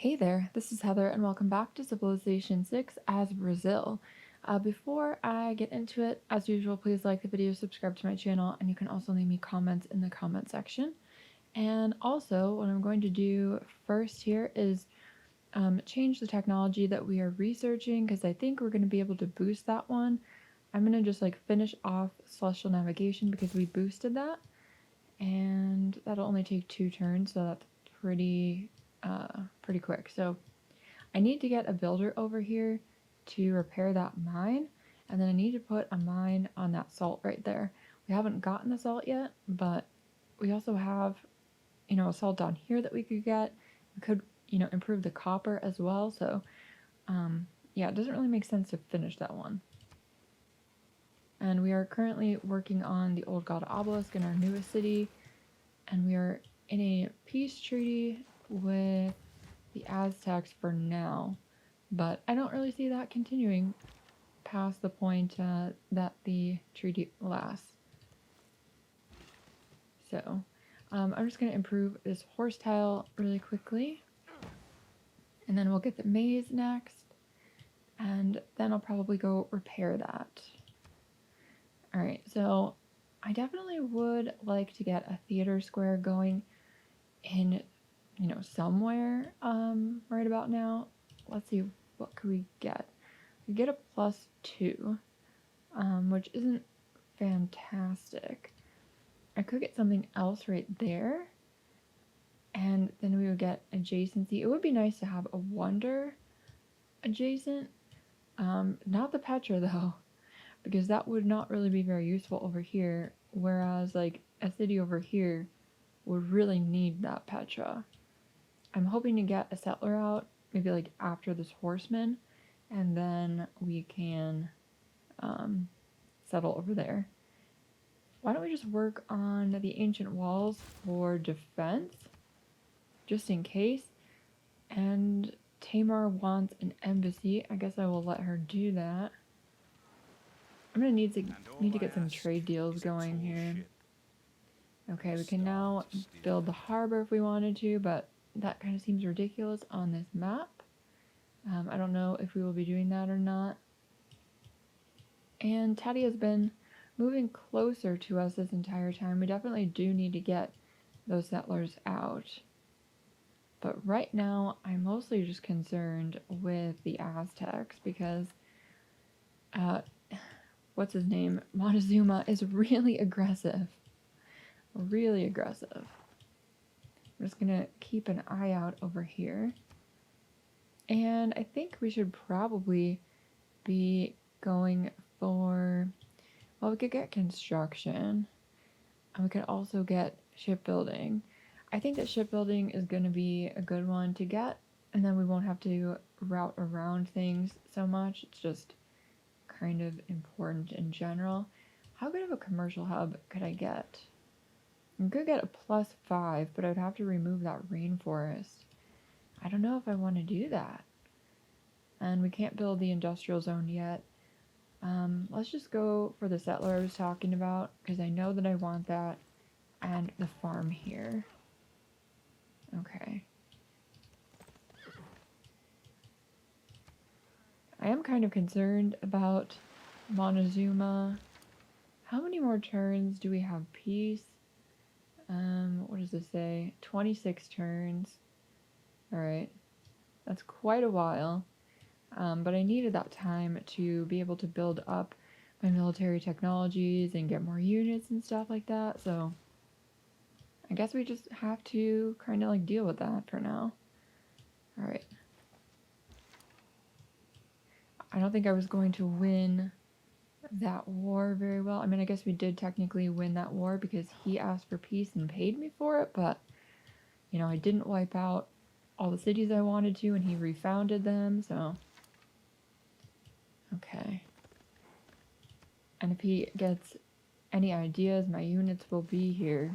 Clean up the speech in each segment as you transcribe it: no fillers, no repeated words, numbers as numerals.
Hey there, this is Heather, and welcome back to Civilization 6 as Brazil. Before I get into it, as usual, please like the video, subscribe to my channel, and you can also leave me comments in the comment section. And also, what I'm going to do first here is change the technology that we are researching, because I think we're going to be able to boost that one. I'm going to just finish off Celestial Navigation because we boosted that, and that'll only take 2 turns, so that's pretty quick. So I need to get a builder over here to repair that mine, and then I need to put a mine on that salt right there. We haven't gotten the salt yet, but we also have, a salt down here that we could get. We could, improve the copper as well. So, yeah, it doesn't really make sense to finish that one. And we are currently working on the Old God Obelisk in our newest city, and we are in a peace treaty with the Aztecs for now, but I don't really see that continuing past the point that the treaty lasts. So I'm just going to improve this horse tile really quickly, and then we'll get the maze next, and then I'll probably go repair that. Alright, so I definitely would like to get a theater square going in, somewhere right about now. Let's see, what could we get? We get a +2, which isn't fantastic. I could get something else right there, and then we would get adjacency. It would be nice to have a wonder adjacent, not the Petra though, because that would not really be very useful over here, whereas a city over here would really need that Petra. I'm hoping to get a settler out, maybe after this horseman, and then we can settle over there. Why don't we just work on the ancient walls for defense, just in case? And Tamar wants an embassy. I guess I will let her do that. I'm gonna need to get some trade deals going here. Okay, we can now build the harbor if we wanted to, but that kind of seems ridiculous on this map. I don't know if we will be doing that or not. And Teddy has been moving closer to us this entire time. We definitely do need to get those settlers out. But right now, I'm mostly just concerned with the Aztecs because, what's his name? Montezuma is really aggressive. Really aggressive. I'm just gonna keep an eye out over here. And I think we should probably be going for, well, we could get construction, and we could also get shipbuilding. I think that shipbuilding is going to be a good one to get, and then we won't have to route around things so much. It's just kind of important in general. How good of a commercial hub could I get? I could get a +5, but I'd have to remove that rainforest. I don't know if I want to do that. And we can't build the industrial zone yet. Let's just go for the settler I was talking about, because I know that I want that, and the farm here. Okay. I am kind of concerned about Montezuma. How many more turns do we have peace? What does this say? 26 turns. Alright. That's quite a while. But I needed that time to be able to build up my military technologies and get more units and stuff like that, so I guess we just have to kind of deal with that for now. Alright. I don't think I was going to win that war very well. I mean, I guess we did technically win that war because he asked for peace and paid me for it, but, I didn't wipe out all the cities I wanted to, and he refounded them, so... Okay. And if he gets any ideas, my units will be here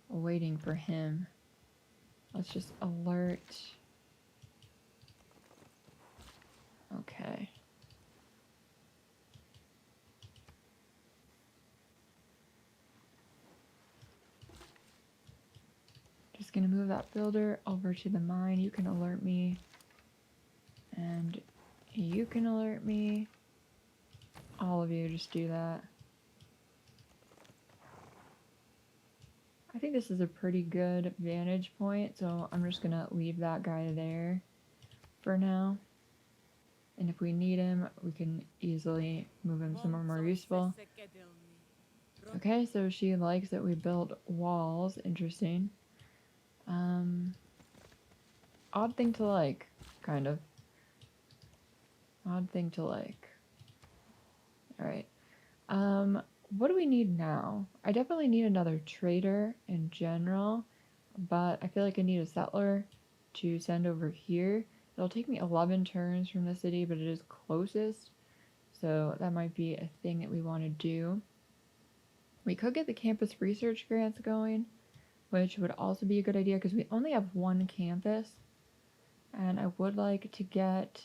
waiting for him. Let's just alert. Okay. Just just gonna move that builder over to the mine. You can alert me. And you can alert me. All of you just do that. I think this is a pretty good vantage point, so I'm just gonna leave that guy there for now. And if we need him, we can easily move him somewhere more useful. Okay, so she likes that we built walls. Interesting. Odd thing to like, kind of. Odd thing to like. Alright. What do we need now? I definitely need another trader in general, but I feel like I need a settler to send over here. It'll take me 11 turns from the city, but it is closest, so that might be a thing that we want to do. We could get the campus research grants going, which would also be a good idea because we only have one campus, and I would like to get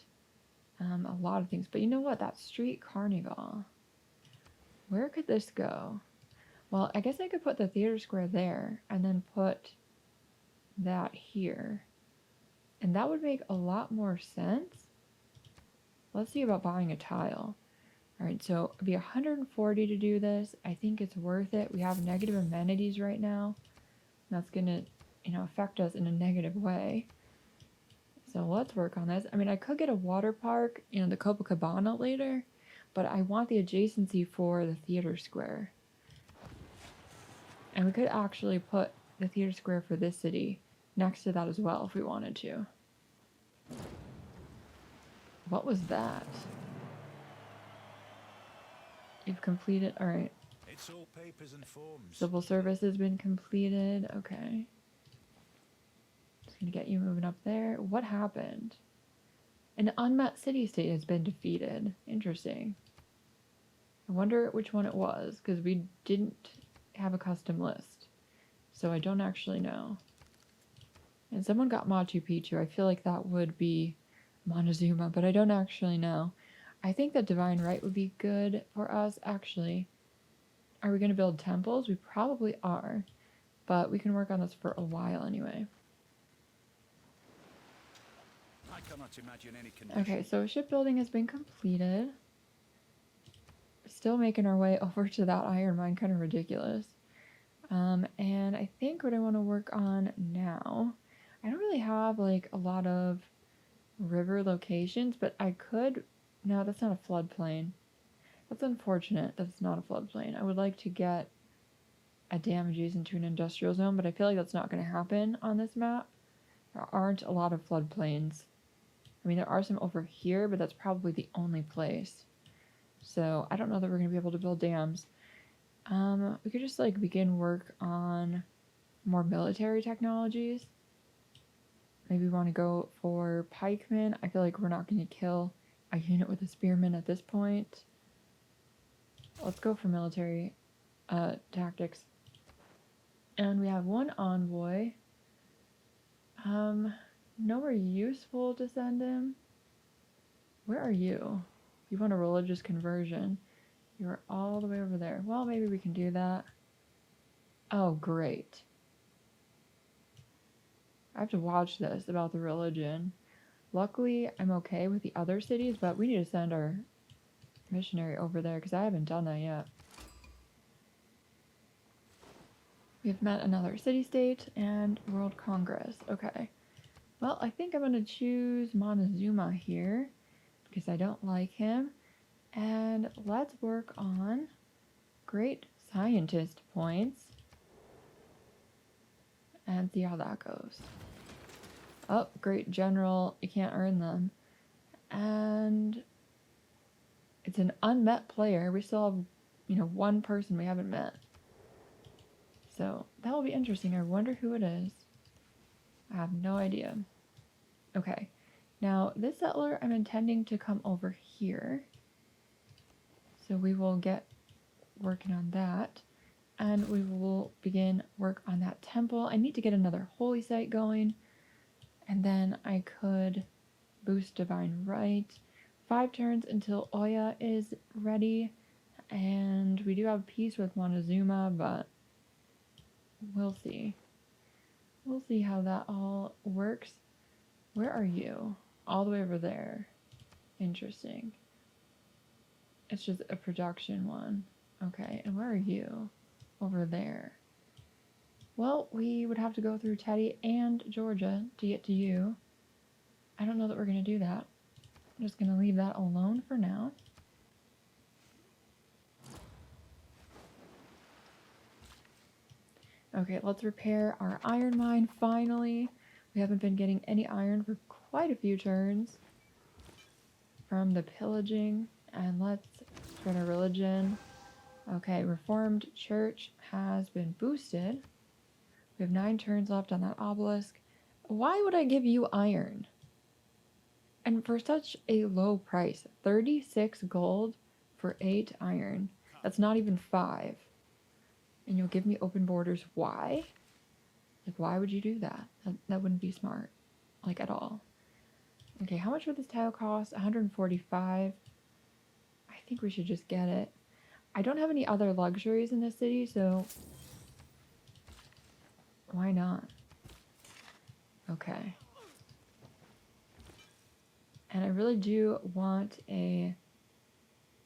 a lot of things. But you know what? That street carnival. Where could this go? Well, I guess I could put the theater square there and then put that here. And that would make a lot more sense. Let's see about buying a tile. Alright, so it'd be 140 to do this. I think it's worth it. We have negative amenities right now. That's gonna, affect us in a negative way. So let's work on this. I mean, I could get a water park, the Copacabana later, but I want the adjacency for the theater square. And we could actually put the theater square for this city next to that as well if we wanted to. What was that? You've completed, alright. It's all papers and forms. Civil service has been completed, okay. Just gonna get you moving up there. What happened? An unmet city-state has been defeated. Interesting. I wonder which one it was, because we didn't have a custom list. So I don't actually know. And someone got Machu Picchu. I feel like that would be Montezuma, but I don't actually know. I think that Divine Right would be good for us, actually. Are we going to build temples? We probably are, but we can work on this for a while anyway. I cannot imagine any condition. Okay, so shipbuilding has been completed. Still making our way over to that iron mine, kind of ridiculous. And I think what I want to work on now, I don't really have like a lot of river locations, but I could, no, that's not a floodplain. That's unfortunate. That's not a floodplain. I would like to get a dam adjacent to an industrial zone, but I feel like that's not going to happen on this map. There aren't a lot of floodplains. I mean, there are some over here, but that's probably the only place. So I don't know that we're going to be able to build dams. We could just like begin work on more military technologies. Maybe we want to go for pikemen. I feel like we're not going to kill a unit with a spearman at this point. Let's go for military tactics. And we have one envoy. Nowhere useful to send him. Where are you? You want a religious conversion. You're all the way over there. Well, maybe we can do that. Oh, great. I have to watch this about the religion. Luckily, I'm okay with the other cities, but we need to send our missionary over there because I haven't done that yet. We've met another city-state and World Congress. Okay. Well, I think I'm going to choose Montezuma here because I don't like him. And let's work on great scientist points and see how that goes. Oh, great general. You can't earn them. And it's an unmet player. We still have, one person we haven't met. So that will be interesting. I wonder who it is. I have no idea. Okay. Now, this settler, I'm intending to come over here. So we will get working on that. And we will begin work on that temple. I need to get another holy site going. And then I could boost Divine Right. 5 turns until Oya is ready. And we do have peace with Montezuma, but we'll see. we'll see how that all works. Where are you? All the way over there. Interesting. It's just a production one. Okay, and where are you? Over there. Well, we would have to go through Teddy and Georgia to get to you. I don't know that we're going to do that. I'm just going to leave that alone for now. Okay, let's repair our iron mine finally. We haven't been getting any iron for quite a few turns from the pillaging. And let's spread our religion. Okay, Reformed Church has been boosted. We have 9 turns left on that obelisk. Why would I give you iron? And for such a low price, 36 gold for 8 iron. That's not even 5. And you'll give me open borders. Why? Like, why would you do that? That wouldn't be smart. Like, at all. Okay, how much would this tile cost? 145. I think we should just get it. I don't have any other luxuries in this city, so why not? Okay. And I really do want a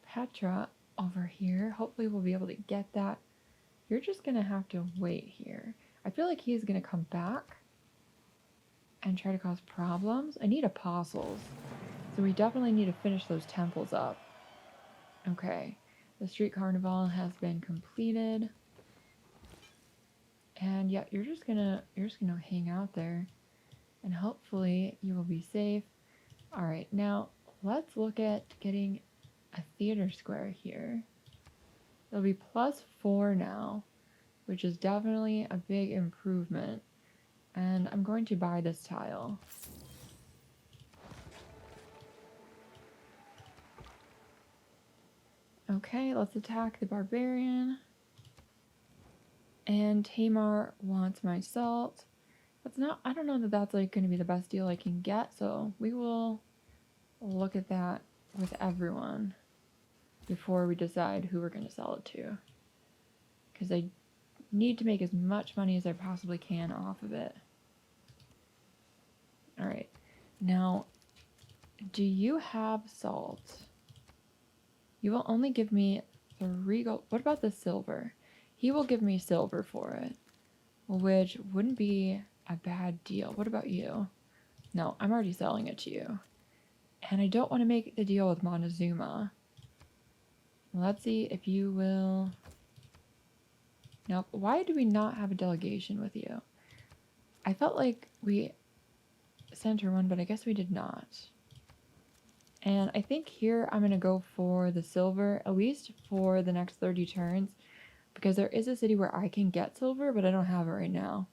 Petra over here. Hopefully we'll be able to get that. You're just going to have to wait here. I feel like he's going to come back and try to cause problems. I need apostles. So we definitely need to finish those temples up. Okay. The street carnival has been completed. And yeah, you're just gonna hang out there. And hopefully you will be safe. Alright, now let's look at getting a theater square here. It'll be +4 now, which is definitely a big improvement. And I'm going to buy this tile. Okay, let's attack the barbarian. And Tamar wants my salt. I don't know that that's like going to be the best deal I can get, so we will look at that with everyone before we decide who we're going to sell it to. Because I need to make as much money as I possibly can off of it. Alright, now, do you have salt? You will only give me 3 gold. What about the silver? He will give me silver for it, which wouldn't be a bad deal. What about you? No, I'm already selling it to you. And I don't want to make the deal with Montezuma. Let's see if you will... Nope. Why do we not have a delegation with you? I felt like we sent her one, but I guess we did not. And I think here I'm going to go for the silver, at least for the next 30 turns. Because there is a city where I can get silver, but I don't have it right now.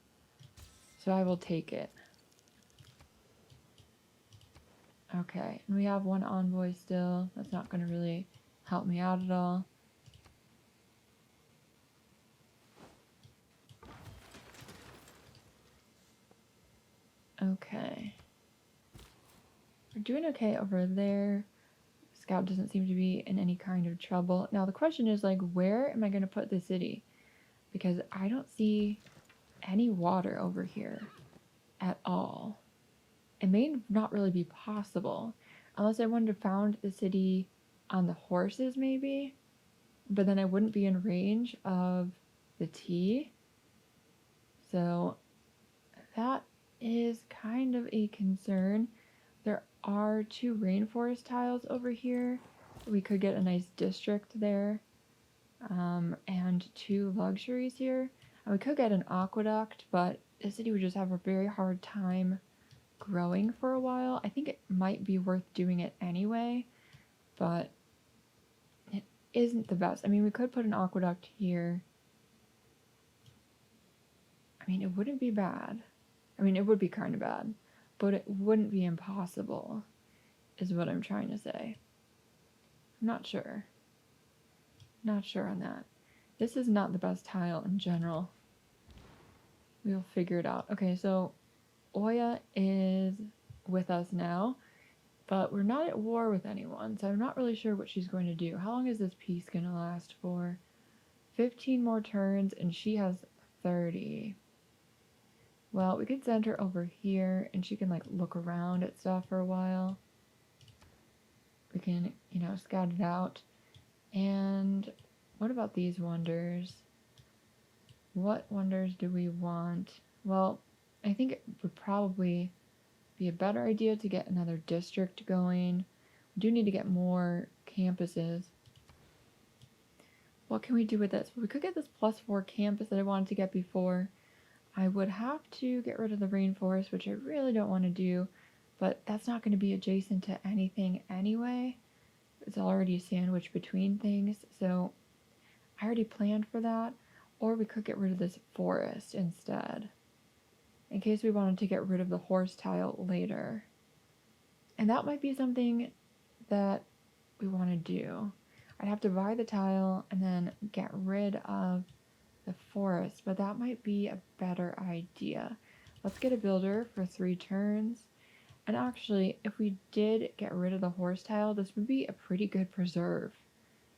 So I will take it. Okay, and we have 1 envoy still. That's not going to really help me out at all. Okay. We're doing okay over there. Scout doesn't seem to be in any kind of trouble. Now the question is, like, where am I going to put the city? Because I don't see any water over here at all. It may not really be possible unless I wanted to found the city on the horses maybe, but then I wouldn't be in range of the tea. So that is kind of a concern. There are 2 rainforest tiles over here. We could get a nice district there. And 2 luxuries here. And we could get an aqueduct, but the city would just have a very hard time growing for a while. I think it might be worth doing it anyway, but it isn't the best. I mean, we could put an aqueduct here. I mean, it wouldn't be bad. I mean, it would be kind of bad, but it wouldn't be impossible, is what I'm trying to say. I'm not sure. Not sure on that. This is not the best tile in general. We'll figure it out. Okay, so Oya is with us now, but we're not at war with anyone, so I'm not really sure what she's going to do. How long is this peace going to last for? 15 more turns, and she has 30. Well, we could send her over here and she can like look around at stuff for a while. We can, you know, scout it out. And what about these wonders? What wonders do we want? Well, I think it would probably be a better idea to get another district going. We do need to get more campuses. What can we do with this? Well, we could get this +4 campus that I wanted to get before. I would have to get rid of the rainforest, which I really don't want to do, but that's not going to be adjacent to anything anyway. It's already sandwiched between things, so I already planned for that. Or we could get rid of this forest instead, in case we wanted to get rid of the horse tile later. And that might be something that we want to do. I'd have to buy the tile and then get rid of the forest, but that might be a better idea. Let's get a builder for 3 turns. And actually, if we did get rid of the horse tile, this would be a pretty good preserve.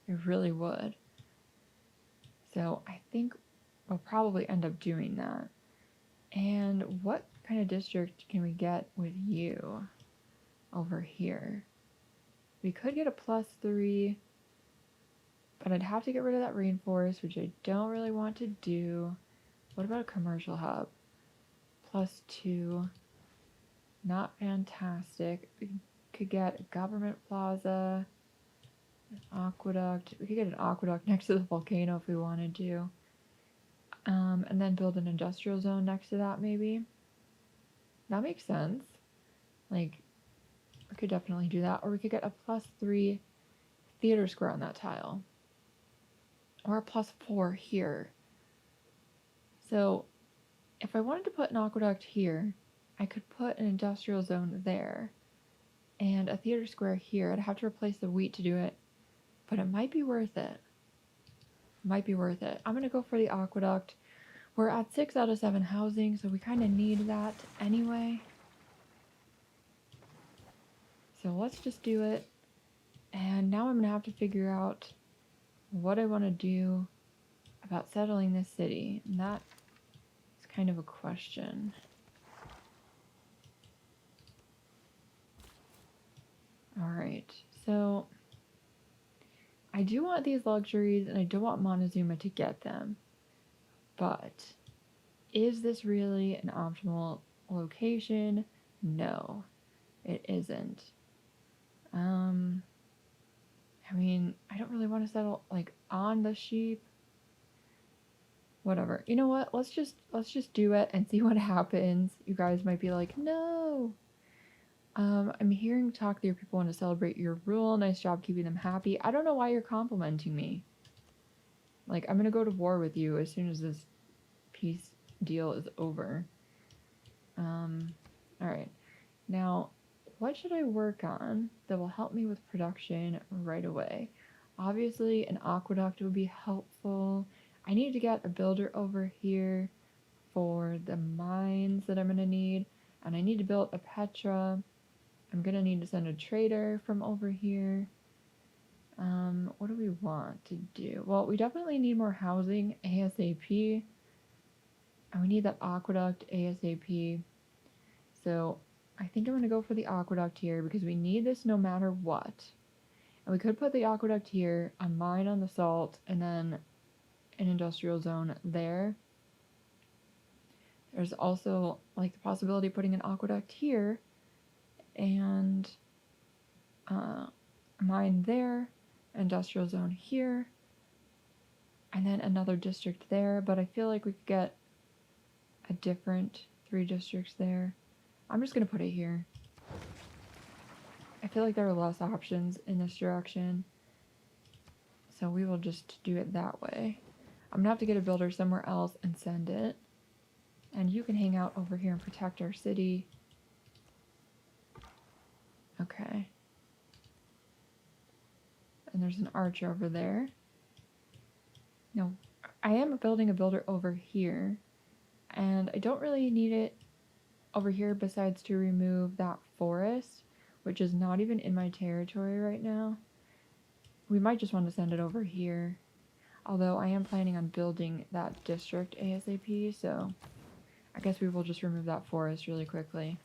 It really would. So I think we'll probably end up doing that. And what kind of district can we get with you over here? We could get a +3, but I'd have to get rid of that rainforest, which I don't really want to do. What about a commercial hub? +2. Not fantastic. We could get a government plaza, an aqueduct. We could get an aqueduct next to the volcano if we wanted to. And then build an industrial zone next to that, maybe. That makes sense. Like, we could definitely do that. Or we could get a +3 theater square on that tile. Or a +4 here. So, if I wanted to put an aqueduct here, I could put an industrial zone there. And a theater square here. I'd have to replace the wheat to do it. But it might be worth it. Might be worth it. I'm going to go for the aqueduct. We're at 6 out of 7 housing, so we kind of need that anyway. So let's just do it. And now I'm going to have to figure out what I want to do about settling this city. And that is kind of a question. Alright, so I do want these luxuries and I don't want Montezuma to get them. But is this really an optimal location? No, it isn't. I mean, I don't really want to settle like on the sheep. Whatever. You know what? Let's just do it and see what happens. You guys might be like, no. I'm hearing talk that your people want to celebrate your rule. Nice job keeping them happy. I don't know why you're complimenting me. Like, I'm gonna go to war with you as soon as this peace deal is over. Alright. Now, what should I work on that will help me with production right away? Obviously, an aqueduct would be helpful. I need to get a builder over here for the mines that I'm gonna need. And I need to build a Petra. I'm gonna need to send a trader from over here. What do we want to do? Well, we definitely need more housing ASAP. And we need that aqueduct ASAP. So I think I'm gonna go for the aqueduct here because we need this no matter what. And we could put the aqueduct here, a mine on the salt, and then an industrial zone there. There's also like the possibility of putting an aqueduct here and mine there, industrial zone here, and then another district there. But I feel like we could get a different 3 districts there. I'm just going to put it here. I feel like there are less options in this direction. So we will just do it that way. I'm going to have to get a builder somewhere else and send it. And you can hang out over here and protect our city. Okay. And there's an archer over there. No, I am building a builder over here. And I don't really need it over here besides to remove that forest, which is not even in my territory right now. We might just want to send it over here. Although I am planning on building that district ASAP, so I guess we will just remove that forest really quickly.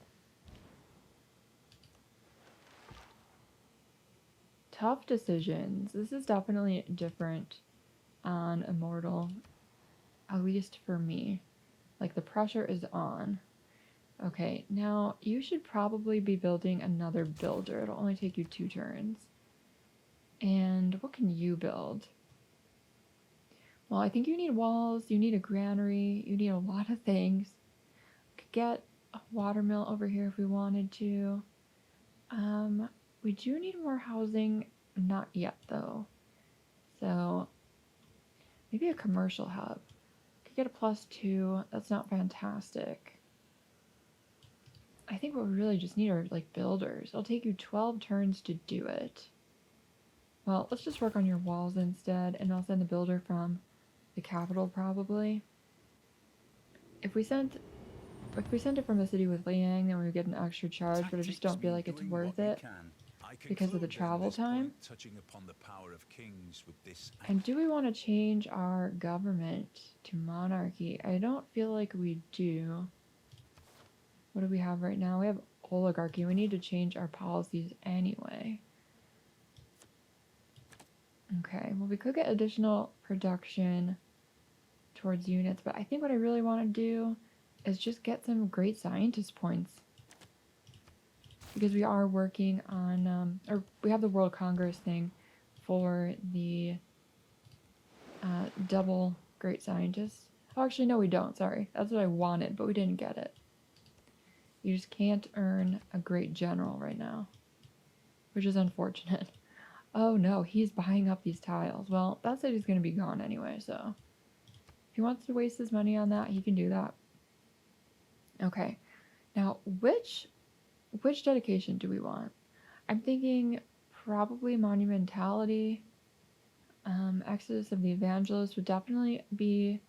Tough decisions. This is definitely different on Immortal, at least for me. Like, the pressure is on. Okay, now you should probably be building another builder. It'll only take you 2 turns. And what can you build? Well, I think you need walls, you need a granary, you need a lot of things. Could get a watermill over here if we wanted to. We do need more housing, not yet though. So maybe a commercial hub. Could get a +2. That's not fantastic. I think what we really just need are like builders. It'll take you 12 turns to do it. Well, let's just work on your walls instead, and I'll send the builder from the capital probably. If we sent it from the city with Liang, then we would get an extra charge, but I just don't feel like it's worth it because of the travel time. And do we want to change our government to monarchy? I don't feel like we do. What do we have right now? We have oligarchy. We need to change our policies anyway. Okay, well, we could get additional production towards units, but I think what I really want to do is just get some great scientist points. Because we are working on, or we have the World Congress thing for the double great scientists. Oh, actually, no, we don't. Sorry. That's what I wanted, but we didn't get it. You just can't earn a great general right now, which is unfortunate. Oh no, he's buying up these tiles. Well, that city's going to be gone anyway, so if he wants to waste his money on that, he can do that. Okay, now which dedication do we want? I'm thinking probably monumentality. Exodus of the Evangelist would definitely be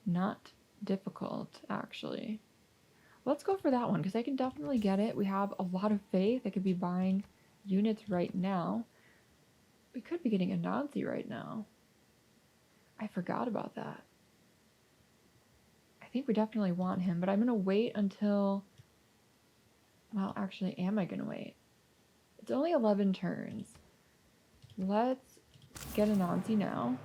not difficult, actually. Let's go for that one, because I can definitely get it. We have a lot of faith. I could be buying units right now. We could be getting a Nazi right now. I forgot about that. I think we definitely want him, but I'm going to wait until... Well, actually, am I going to wait? It's only 11 turns. Let's get a Nazi now.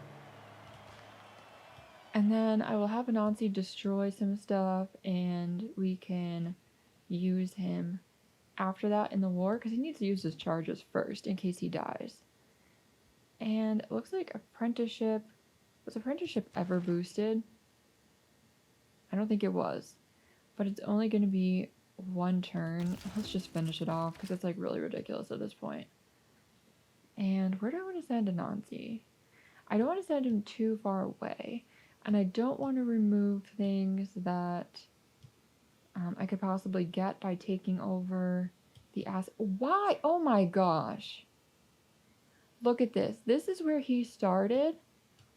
And then I will have Anansi destroy some stuff, and we can use him after that in the war, because he needs to use his charges first in case he dies. And it looks like apprenticeship... Was apprenticeship ever boosted? I don't think it was. But it's only going to be 1 turn. Let's just finish it off, because it's like really ridiculous at this point. And where do I want to send Anansi? I don't want to send him too far away. And I don't want to remove things that I could possibly get by taking over the asset. Why? Oh my gosh. Look at this. This is where he started.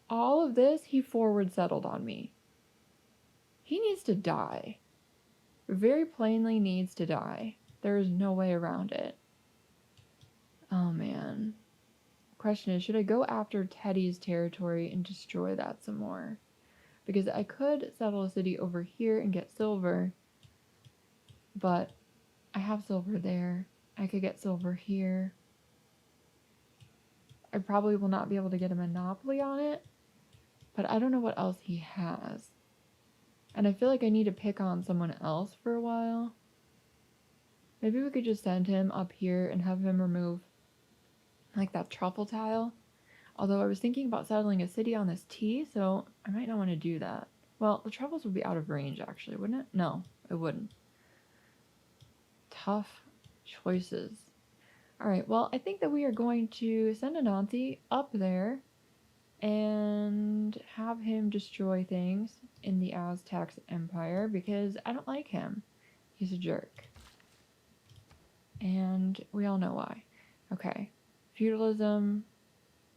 All of this, he forward settled on me. He needs to die. Very plainly needs to die. There is no way around it. Oh man. Question is, should I go after Teddy's territory and destroy that some more? Because I could settle a city over here and get silver, but I have silver there. I could get silver here. I probably will not be able to get a monopoly on it, but I don't know what else he has. And I feel like I need to pick on someone else for a while. Maybe we could just send him up here and have him remove like that truffle tile. Although I was thinking about settling a city on this T, so I might not want to do that. Well, the truffles would be out of range, actually, wouldn't it? No, it wouldn't. Tough choices. Alright, well, I think that we are going to send Anansi up there and have him destroy things in the Aztec Empire, because I don't like him. He's a jerk. And we all know why. Okay. Feudalism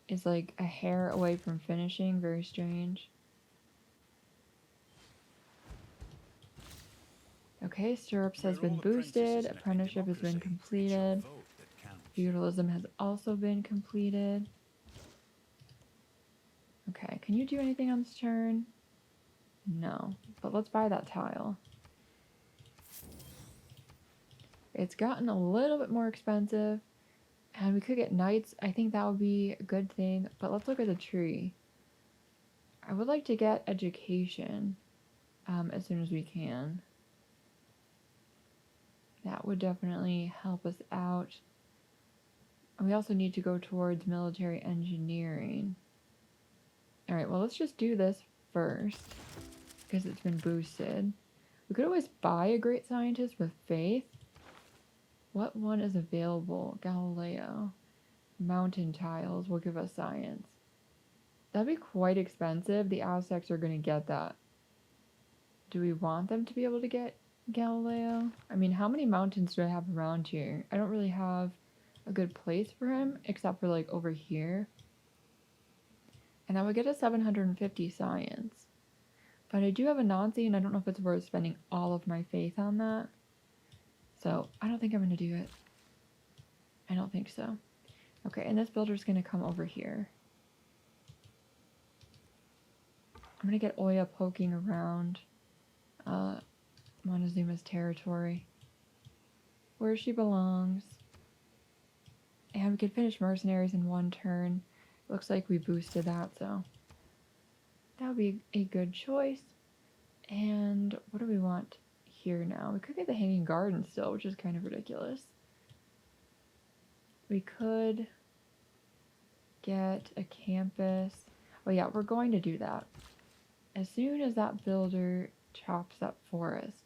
is like a hair away from finishing. Very strange. Okay, stirrups has been boosted. Apprenticeship has been completed. Feudalism has also been completed. Okay, can you do anything on this turn? No, but let's buy that tile. It's gotten a little bit more expensive. And we could get knights. I think that would be a good thing. But let's look at the tree. I would like to get education as soon as we can. That would definitely help us out. And we also need to go towards military engineering. Alright, well, let's just do this first, because it's been boosted. We could always buy a great scientist with faith. What one is available? Galileo. Mountain tiles will give us science. That'd be quite expensive. The Aztecs are going to get that. Do we want them to be able to get Galileo? I mean, how many mountains do I have around here? I don't really have a good place for him, except for like over here. And that would get us 750 science. But I do have a Nazi, and I don't know if it's worth spending all of my faith on that. So I don't think I'm going to do it. I don't think so. Okay, and this builder's going to come over here. I'm going to get Oya poking around Montezuma's territory, where she belongs. And we could finish mercenaries in one turn. Looks like we boosted that, so that would be a good choice. And what do we want here now? We could get the Hanging Garden still, which is kind of ridiculous. We could get a campus. Oh yeah, we're going to do that. As soon as that builder chops that forest.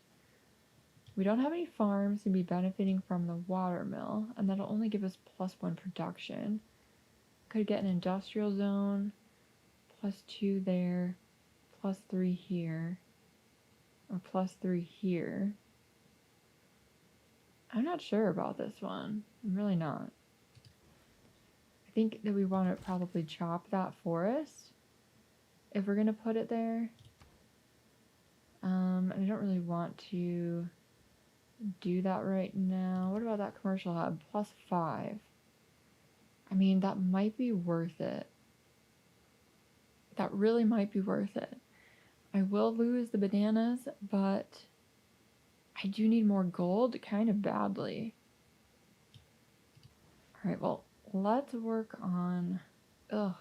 We don't have any farms to be benefiting from the watermill, and that'll only give us +1 production. Could get an industrial zone, +2 there, +3 here, or +3 here. I'm not sure about this one. I'm really not. I think that we want to probably chop that forest if we're going to put it there. I don't really want to do that right now. What about that commercial hub? +5. I mean, that might be worth it. That really might be worth it. I will lose the bananas, but I do need more gold kind of badly. Alright, well, let's work on... Ugh.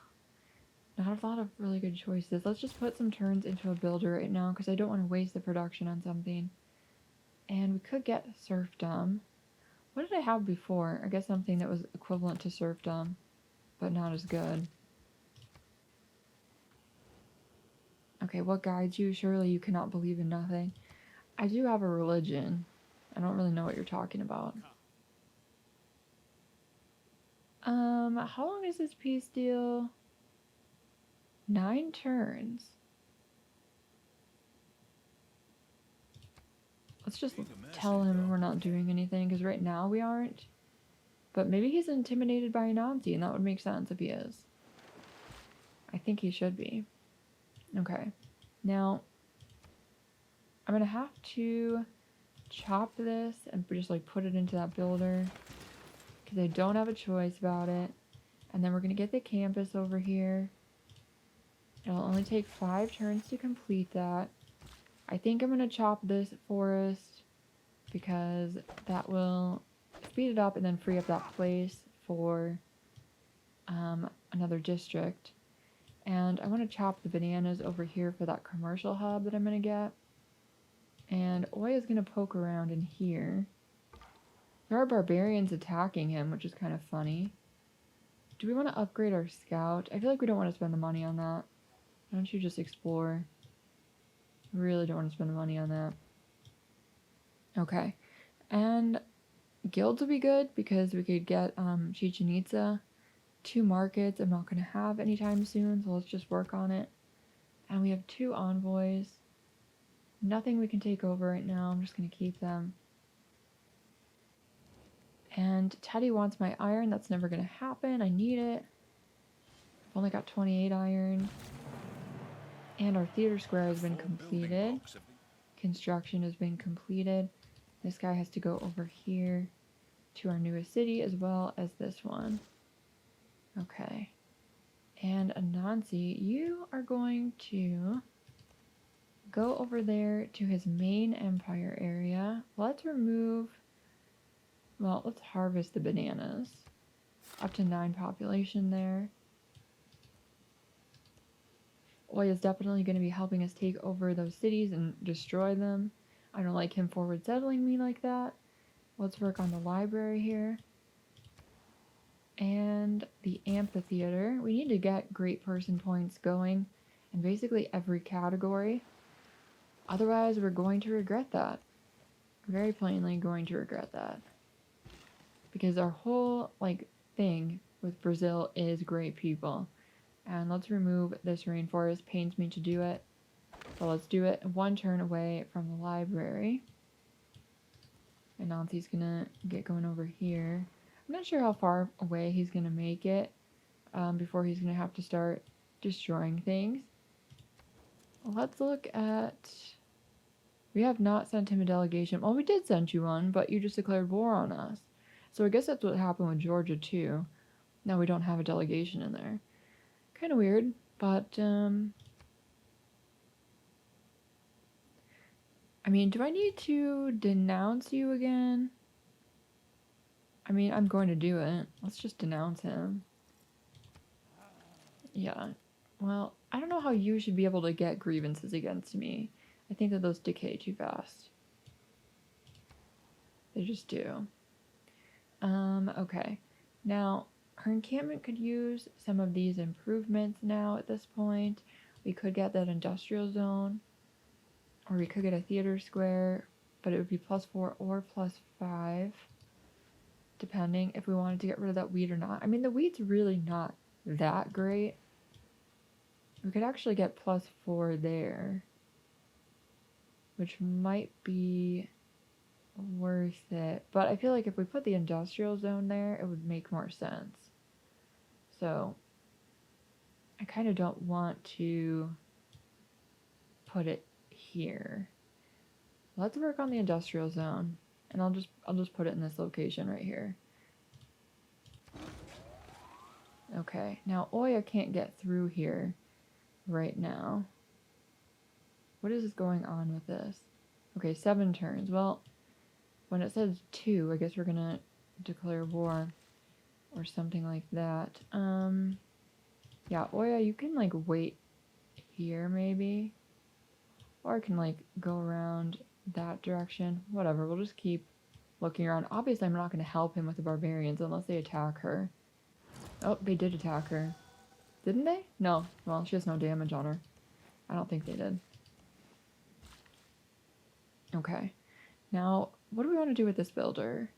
Not a lot of really good choices. Let's just put some turns into a builder right now, because I don't want to waste the production on something. And we could get serfdom. What did I have before? I guess something that was equivalent to serfdom, but not as good. Okay, what guides you? Surely you cannot believe in nothing. I do have a religion. I don't really know what you're talking about. How long is this peace deal? 9 turns. Let's just tell him we're not doing anything, because right now we aren't. But maybe he's intimidated by Anansi, and that would make sense if he is. I think he should be. Okay. Now, I'm going to have to chop this and just like put it into that builder, because I don't have a choice about it. And then we're going to get the campus over here. It'll only take 5 turns to complete that. I think I'm going to chop this forest, because that will speed it up and then free up that place for another district. And I want to chop the bananas over here for that commercial hub that I'm going to get. And Oya is going to poke around in here. There are barbarians attacking him, which is kind of funny. Do we want to upgrade our scout? I feel like we don't want to spend the money on that. Why don't you just explore? I really don't want to spend the money on that. Okay. And guilds would be good, because we could get Chichen Itza. 2 markets I'm not going to have anytime soon, so let's just work on it. And we have 2 envoys. Nothing we can take over right now. I'm just going to keep them. And Teddy wants my iron. That's never going to happen. I need it. I've only got 28 iron. And our theater square has been completed. Construction has been completed. This guy has to go over here to our newest city, as well as this one. Okay. And Anansi, you are going to go over there to his main empire area. Let's remove Well, let's harvest the bananas. Up to 9 population there. Oy is definitely going to be helping us take over those cities and destroy them. I don't like him forward settling me like that. Let's work on the library here. And the amphitheater. We need to get great person points going in basically every category. Otherwise, we're going to regret that. Very plainly going to regret that. Because our whole, thing with Brazil is great people. And let's remove this rainforest. Pains me to do it. So let's do it 1 turn away from the library. And Nancy's gonna get going over here. I'm not sure how far away he's gonna make it before he's gonna have to start destroying things. Let's look at... We have not sent him a delegation. Well, we did send you one, but you just declared war on us. So I guess that's what happened with Georgia too. Now we don't have a delegation in there. Kind of weird, but I mean, do I need to denounce you again? I mean, I'm going to do it. Let's just denounce him. Yeah. Well, I don't know how you should be able to get grievances against me. I think that those decay too fast. They just do. Okay. Now, her encampment could use some of these improvements now at this point. We could get that industrial zone. Or we could get a theater square, but it would be +4 or +5. Depending if we wanted to get rid of that wheat or not. I mean, the wheat's really not that great. We could actually get +4 there, which might be worth it. But I feel like if we put the industrial zone there, it would make more sense. So I kind of don't want to put it here. Let's work on the industrial zone, and I'll just put it in this location right here. Okay, now Oya can't get through here right now. What is going on with this? Okay, 7 turns. Well, when it says 2, I guess we're gonna declare war or something like that. Yeah, Oya, you can wait here maybe, or I can go around that direction. Whatever, we'll just keep looking around. Obviously, I'm not gonna help him with the barbarians unless they attack her. Oh, they did attack her. Didn't they? No. Well, she has no damage on her. I don't think they did. Okay. Now, what do we want to do with this builder?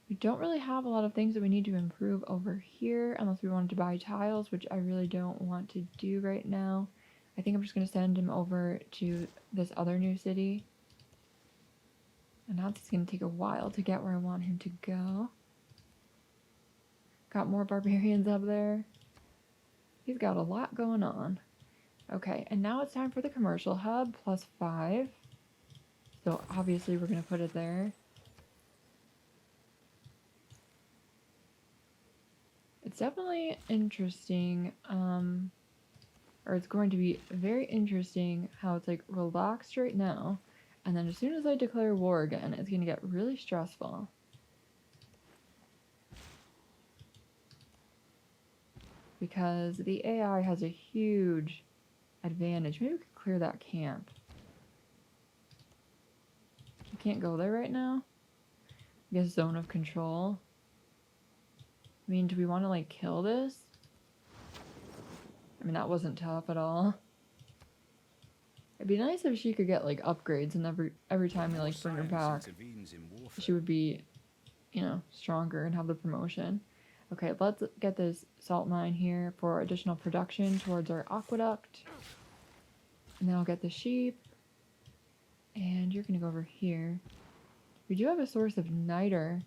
We don't really have a lot of things that we need to improve over here unless we wanted to buy tiles, which I really don't want to do right now. I think I'm just going to send him over to this other new city. And now it's going to take a while to get where I want him to go. Got more barbarians up there. He's got a lot going on. Okay, and now it's time for the commercial hub, +5. So obviously we're going to put it there. It's definitely interesting, or it's going to be very interesting how it's relaxed right now, and then as soon as I declare war again, it's going to get really stressful. Because the AI has a huge advantage. Maybe we could clear that camp. You can't go there right now? I guess zone of control. I mean, do we want to kill this? I mean, that wasn't tough at all. It'd be nice if she could get upgrades, and every time we bring her back, she would be, stronger and have the promotion. Okay, let's get this salt mine here for additional production towards our aqueduct. And then I'll get the sheep. And you're gonna go over here. We do have a source of niter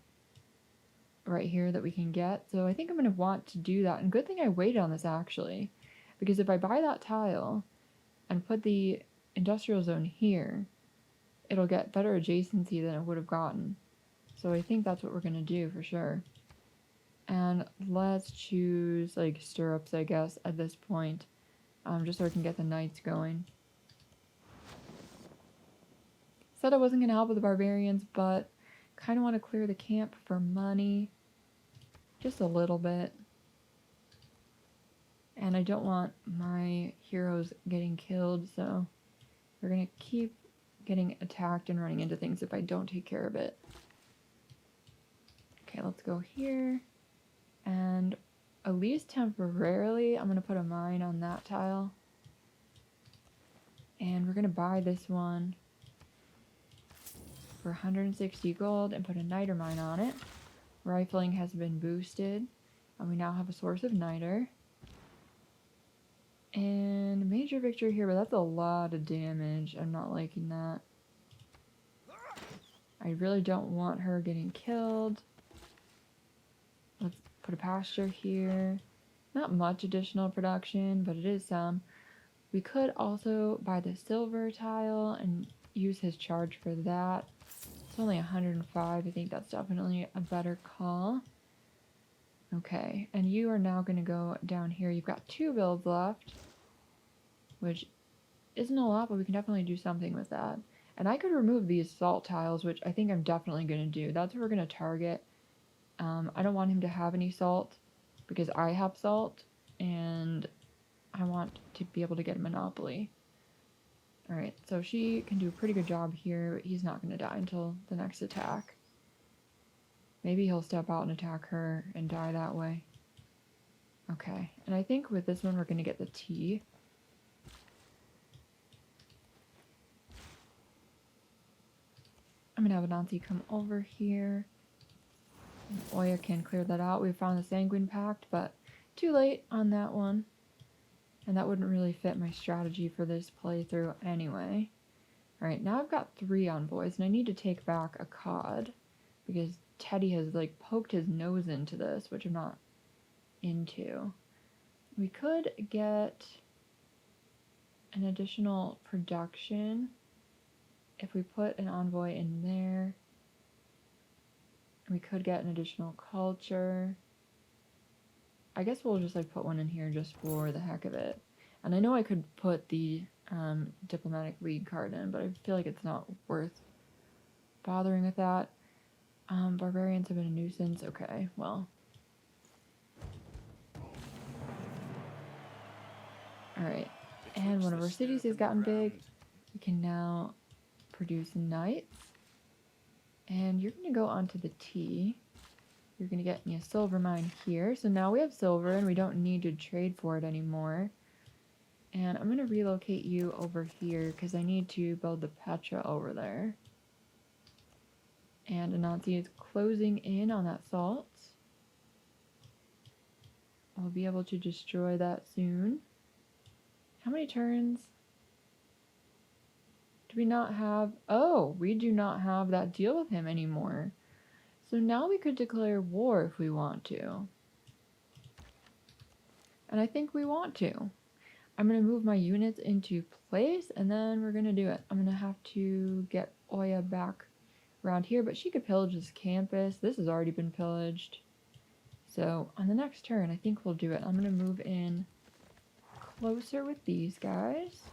right here that we can get, so I think I'm gonna want to do that. And good thing I waited on this actually, because if I buy that tile and put the industrial zone here, it'll get better adjacency than it would have gotten. So I think that's what we're gonna do for sure. And let's choose stirrups, I guess, at this point, just so I can get the knights going. Said I wasn't gonna help with the barbarians, but kind of want to clear the camp for money. Just a little bit. And I don't want my heroes getting killed, so we're going to keep getting attacked and running into things if I don't take care of it. Okay, let's go here. And at least temporarily, I'm going to put a mine on that tile. And we're going to buy this one for 160 gold and put a niter mine on it. Rifling has been boosted, and we now have a source of niter. And major victory here, but that's a lot of damage. I'm not liking that. I really don't want her getting killed. Let's put a pasture here. Not much additional production, but it is some. We could also buy the silver tile and use his charge for that. It's only 105. I think that's definitely a better call. Okay, and you are now going to go down here. You've got 2 builds left, which isn't a lot, but we can definitely do something with that. And I could remove these salt tiles, which I think I'm definitely going to do. That's what we're going to target. I don't want him to have any salt because I have salt, and I want to be able to get a monopoly. Alright, so she can do a pretty good job here, but he's not going to die until the next attack. Maybe he'll step out and attack her and die that way. Okay, and I think with this one we're going to get the tea. I'm going to have Anansi come over here. And Oya can clear that out. We found the Sanguine Pact, but too late on that one. And that wouldn't really fit my strategy for this playthrough anyway. Alright, now I've got 3 envoys, and I need to take back a cod. Because Teddy has, like, poked his nose into this, which I'm not into. We could get an additional production if we put an envoy in there. We could get an additional culture. I guess we'll just like put one in here just for the heck of it. And I know I could put the diplomatic league card in, but I feel like it's not worth bothering with that. Barbarians have been a nuisance. Okay, well. Alright, and one of our cities has gotten big. We can now produce knights. And you're going to go onto the T. You're going to get me a silver mine here. So now we have silver and we don't need to trade for it anymore. And I'm going to relocate you over here because I need to build the Petra over there. And Anansi is closing in on that salt. I'll be able to destroy that soon. How many turns? Do we not have... Oh, we do not have that deal with him anymore. So now we could declare war if we want to. And I think we want to. I'm going to move my units into place and then we're going to do it. I'm going to have to get Oya back around here, but she could pillage this campus. This has already been pillaged. So on the next turn, I think we'll do it. I'm going to move in closer with these guys.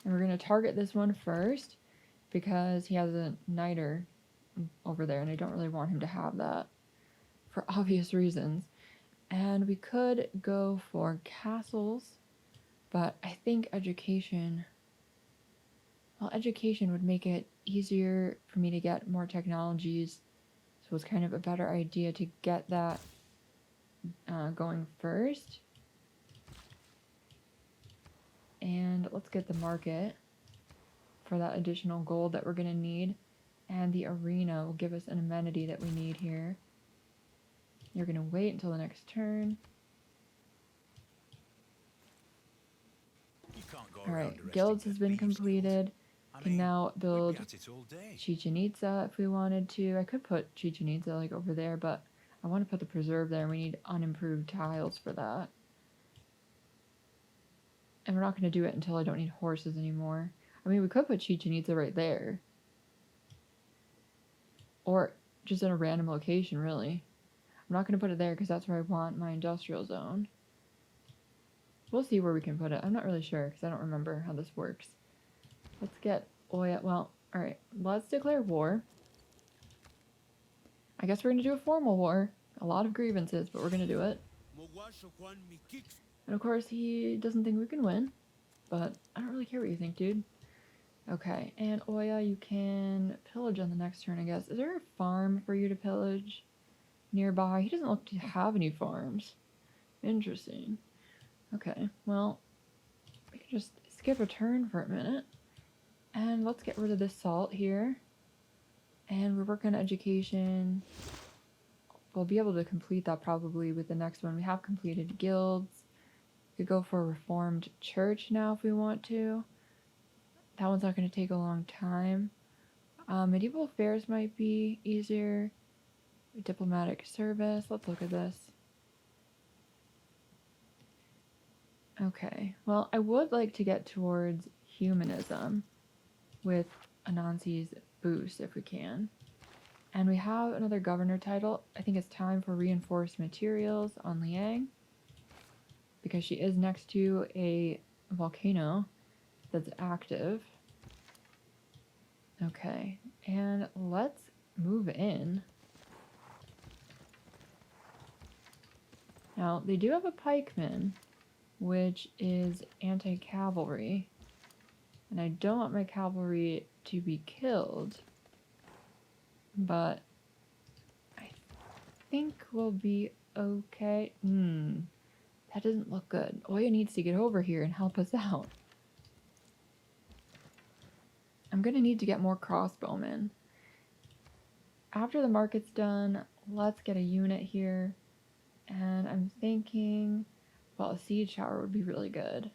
And we're going to target this one first because he has a niter over there and I don't really want him to have that for obvious reasons. And we could go for castles, but I think education, well, education would make it easier for me to get more technologies. So it's kind of a better idea to get that going first. And let's get the market for that additional gold that we're going to need. And the arena will give us an amenity that we need here. You're going to wait until the next turn. Alright, guilds has been completed. We can now build Chichen Itza if we wanted to. I could put Chichen Itza like over there, but I want to put the preserve there and we need unimproved tiles for that. And we're not going to do it until I don't need horses anymore. I mean, we could put Chichen Itza right there. Or just in a random location, really. I'm not going to put it there because that's where I want my industrial zone. we'll see where we can put it. I'm not really sure because I don't remember how this works. Let's get Oya. Well, all right. Let's declare war. I guess we're going to do a formal war. A lot of grievances, but we're going to do it. And of course, he doesn't think we can win. But I don't really care what you think, dude. Okay, and Oya, you can pillage on the next turn, I guess. Is there a farm for you to pillage nearby? He doesn't look to have any farms. Interesting. Okay, well, we can just skip a turn for a minute. And let's get rid of this salt here. And we're working on education. We'll be able to complete that probably with the next one. We have completed guilds. We could go for a reformed church now if we want to. That one's not going to take a long time. Medieval affairs might be easier. Diplomatic service. Let's look at this. Okay. Well, I would like to get towards humanism with Anansi's boost if we can. And we have another governor title. I think it's time for reinforced materials on Liang, because she is next to a volcano that's active. Okay, and let's move in. Now, they do have a pikeman, which is anti-cavalry. And I don't want my cavalry to be killed, but I think we'll be okay. That doesn't look good. Oya needs to get over here and help us out. I'm going to need to get more crossbowmen. After the market's done, let's get a unit here. And I'm thinking, well, a siege tower would be really good.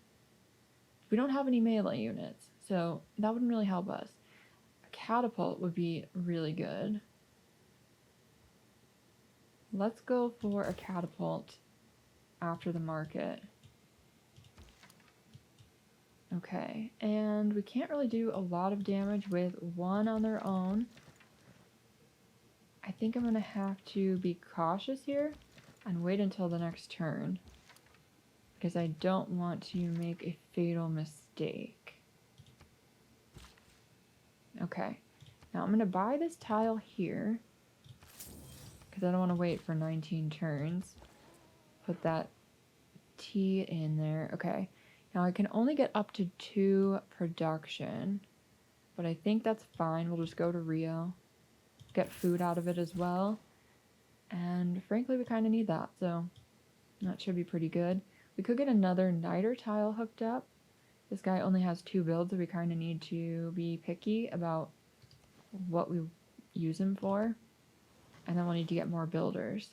We don't have any melee units, so that wouldn't really help us. A catapult would be really good. Let's go for a catapult after the market. Okay, and we can't really do a lot of damage with one on their own. I think I'm going to have to be cautious here and wait until the next turn, because I don't want to make a fatal mistake. Okay, now I'm going to buy this tile here, because I don't want to wait for 19 turns. Put that T in there. Okay, now I can only get up to 2 production, but I think that's fine. We'll just go to Rio, get food out of it as well, and frankly we kind of need that, so that should be pretty good. We could get another niter tile hooked up. This guy only has 2 builds, so we kind of need to be picky about what we use him for, and then we'll need to get more builders.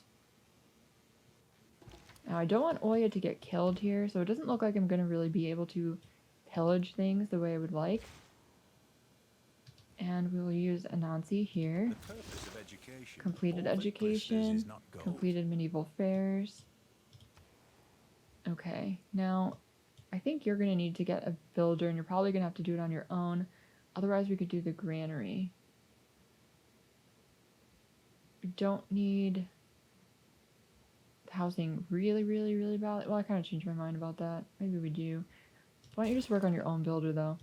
Now I don't want Oya to get killed here, so it doesn't look like I'm going to really be able to pillage things the way I would like. And we will use Anansi here. The purpose of education. Completed All that glisters education, is not gold. completed medieval fairs. Okay, now I think you're going to need to get a builder, and you're probably going to have to do it on your own. Otherwise we could do the granary. We don't need housing really badly. Well, I kind of changed my mind about that. Maybe we do. Why don't you just work on your own builder though?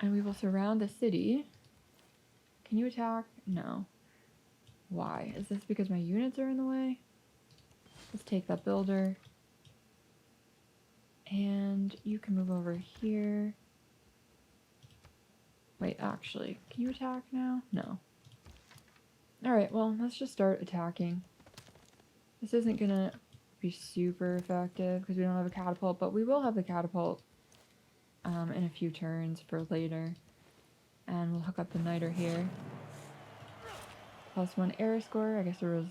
And we will surround the city. Can you attack? No. Why? Is this because my units are in the way? Let's take that builder. And you can move over here. Wait, actually, can you attack now? No. Alright, well, let's just start attacking. This isn't gonna be super effective because we don't have a catapult, but we will have the catapult in a few turns for later. And we'll hook up the niter here. +1 error score. I guess there was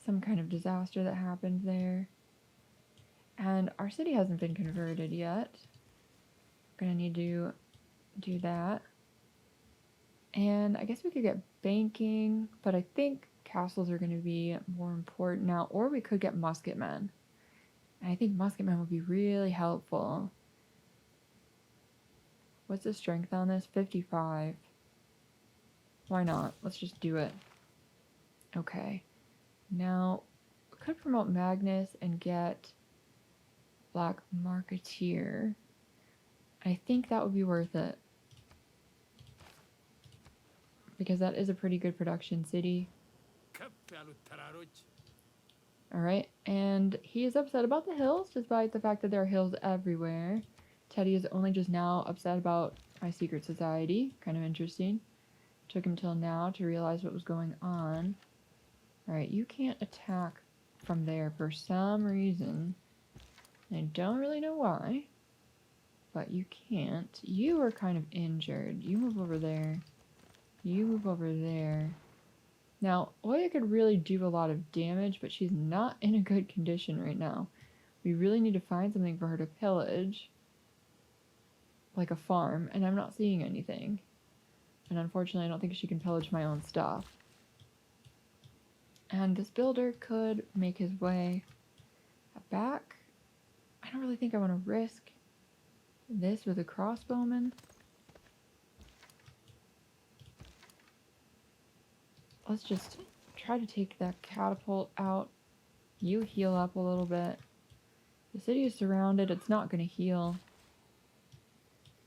some kind of disaster that happened there. And our city hasn't been converted yet. Gonna need to do that. And I guess we could get banking, but I think castles are going to be more important now. Or we could get musketmen. And I think musketmen would be really helpful. What's the strength on this? 55. Why not? Let's just do it. Okay. Now, we could promote Magnus and get Black Marketeer. I think that would be worth it. Because that is a pretty good production city. Alright, and he is upset about the hills, despite the fact that there are hills everywhere. Teddy is only just now upset about my secret society. Kind of interesting. Took him till now to realize what was going on. Alright, you can't attack from there for some reason. I don't really know why. But you can't. You are kind of injured. You move over there. You move over there. Now, Oya could really do a lot of damage, but she's not in a good condition right now. We really need to find something for her to pillage. Like a farm, and I'm not seeing anything. And unfortunately, I don't think she can pillage my own stuff. And this builder could make his way back. I don't really think I want to risk this with a crossbowman. Let's just try to take that catapult out. You heal up a little bit. The city is surrounded. It's not going to heal.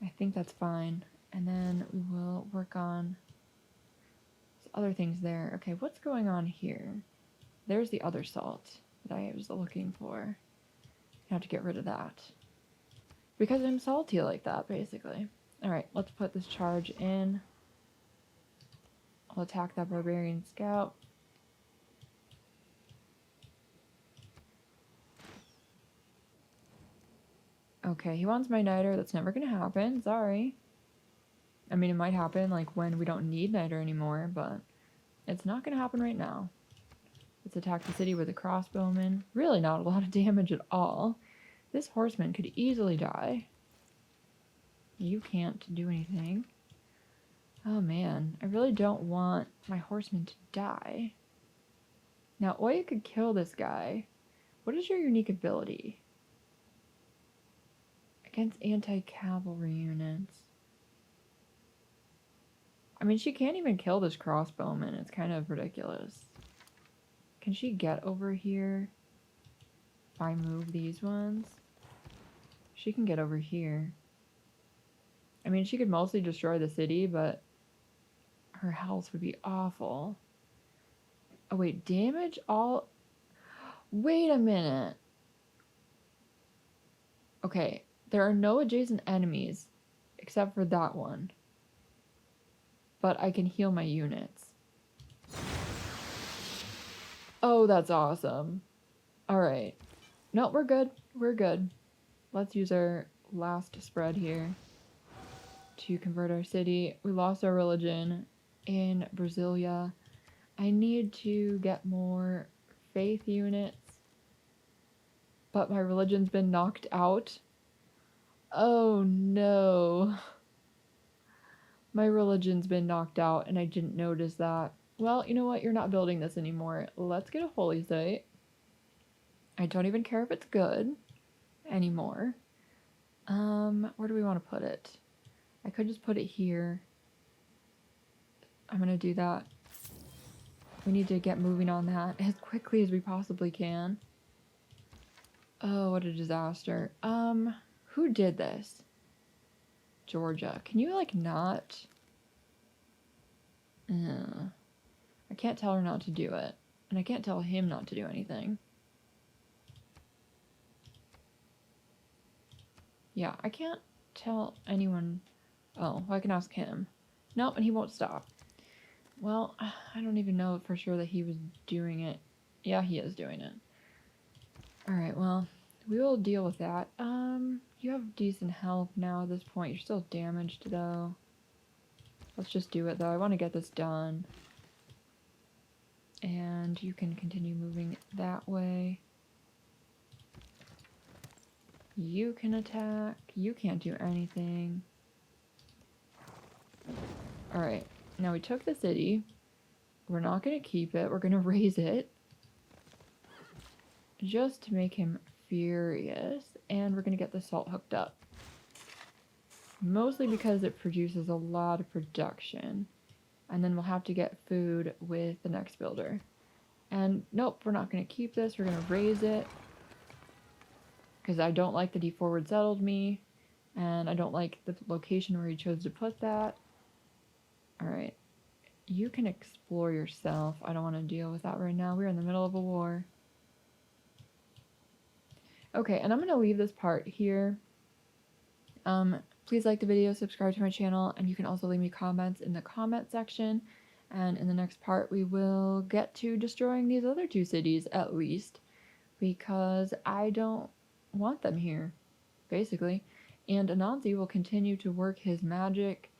I think that's fine. And then we will work on other things there. Okay, what's going on here? There's the other salt that I was looking for. I have to get rid of that. Because I'm salty like that, basically. Alright, let's put this charge in. I'll attack that barbarian scout. Okay, he wants my niter. That's never gonna happen. Sorry. I mean, it might happen, like, when we don't need niter anymore, but it's not gonna happen right now. Let's attack the city with a crossbowman. Really not a lot of damage at all. This horseman could easily die. You can't do anything. Oh man, I really don't want my horseman to die. Now, Oya could kill this guy. What is your unique ability? Against anti-cavalry units. I mean, she can't even kill this crossbowman. It's kind of ridiculous. Can she get over here if I move these ones? She can get over here. I mean, she could mostly destroy the city, but her health would be awful. Oh, wait, damage all... Wait a minute. Okay, there are no adjacent enemies except for that one. But I can heal my units. Oh, that's awesome. Alright. No, we're good. We're good. Let's use our last spread here to convert our city. We lost our religion in Brasilia. I need to get more faith units, but my religion's been knocked out. Oh no. My religion's been knocked out and I didn't notice that. Well, you know what? You're not building this anymore. Let's get a holy site. I don't even care if it's good anymore. Where do we want to put it? I could just put it here. I'm gonna do that. We need to get moving on that as quickly as we possibly can. Oh, what a disaster. Who did this? Georgia. Can you, like, not? I can't tell her not to do it. And I can't tell him not to do anything. Yeah, I can't tell anyone. Oh, well, I can ask him. Nope, and he won't stop. Well, I don't even know for sure that he was doing it. Yeah, he is doing it. Alright, well, we will deal with that. You have decent health now at this point. You're still damaged, though. Let's just do it, though. I want to get this done. And you can continue moving that way. You can attack. You can't do anything. Alright, now we took the city. We're not going to keep it. We're going to raise it. Just to make him furious. And we're going to get the salt hooked up. Mostly because it produces a lot of production. And then we'll have to get food with the next builder. And nope, we're not going to keep this. We're going to raise it. because I don't like that he forward settled me, and I don't like the location where he chose to put that. Alright, you can explore yourself. I don't want to deal with that right now. We're in the middle of a war. Okay, and I'm going to leave this part here. Please like the video, subscribe to my channel, and you can also leave me comments in the comment section. And in the next part, we will get to destroying these other two cities, at least, because I don't want them here, basically. And Anansi will continue to work his magic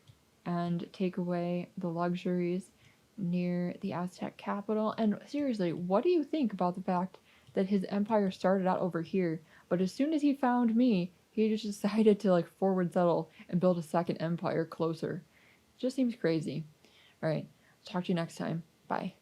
and take away the luxuries near the Aztec capital. And seriously, what do you think about the fact that his empire started out over here, but as soon as he found me, he just decided to like forward settle and build a second empire closer? It just seems crazy. All right, talk to you next time. Bye.